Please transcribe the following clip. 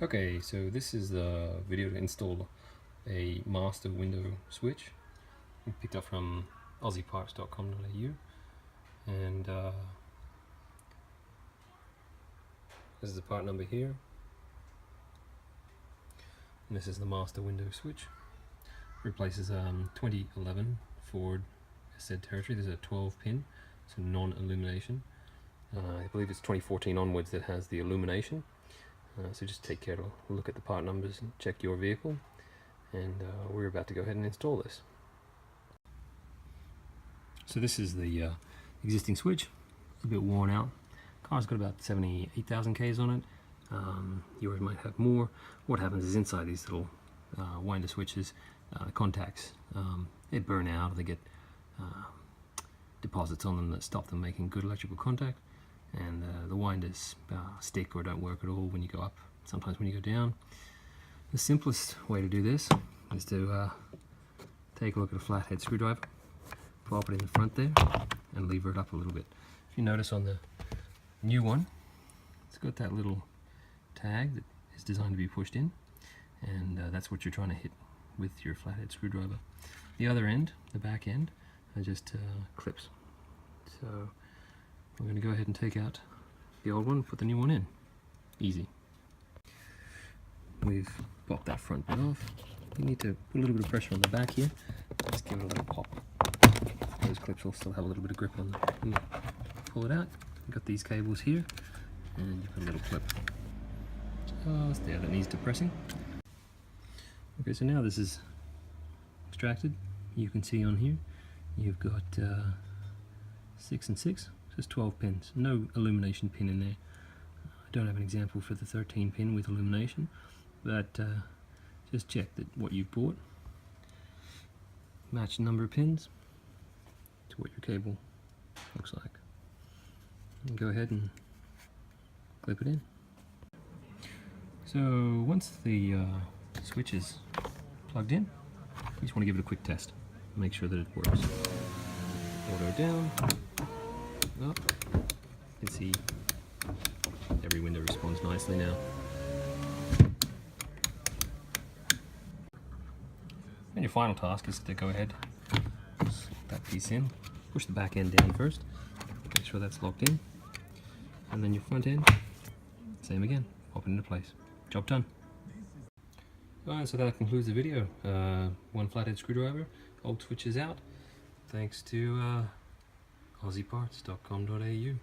Okay, so this is the video to install a master window switch. We picked up from aussieparts.com.au, and this is the part number here, and this is the master window switch. Replaces 2011 Ford said territory. There's a 12 pin, so non-illumination. I believe it's 2014 onwards that has the illumination. So just take care to look at the part numbers and check your vehicle, and we're about to go ahead and install this. So this is the existing switch, a bit worn out. Car's got about 78,000 Ks on it. Yours might have more. What happens is inside these little winder switches, contacts, they burn out, or they get deposits on them that stop them making good electrical contact, and the winders stick or don't work at all when you go up, sometimes when you go down. The simplest way to do this is to take a look at a flathead screwdriver, pop it in the front there, and lever it up a little bit. If you notice on the new one, it's got that little tag that is designed to be pushed in, and that's what you're trying to hit with your flathead screwdriver. The other end, the back end, are just clips. So we're going to go ahead and take out the old one, put the new one in. Easy. We've popped that front bit off. You need to put a little bit of pressure on the back here. Just give it a little pop. Those clips will still have a little bit of grip on them. When you pull it out, you've got these cables here, and you've got a little clip just there that needs depressing. Okay, so now this is extracted. You can see on here you've got 6 and 6, so it's 12 pins. No illumination pin in there. I don't have an example for the 13 pin with illumination, but just check that what you've bought match the number of pins to what your cable looks like. And go ahead and clip it in. So once the switch is plugged in, you just want to give it a quick test. Make sure that it works. Auto down, up. You can see every window responds nicely now. And your final task is to go ahead, slot that piece in, push the back end down first, make sure that's locked in, and then your front end, same again, pop it into place. Job done. Alright, so that concludes the video. One flathead screwdriver, old switch is out, thanks to aussieparts.com.au.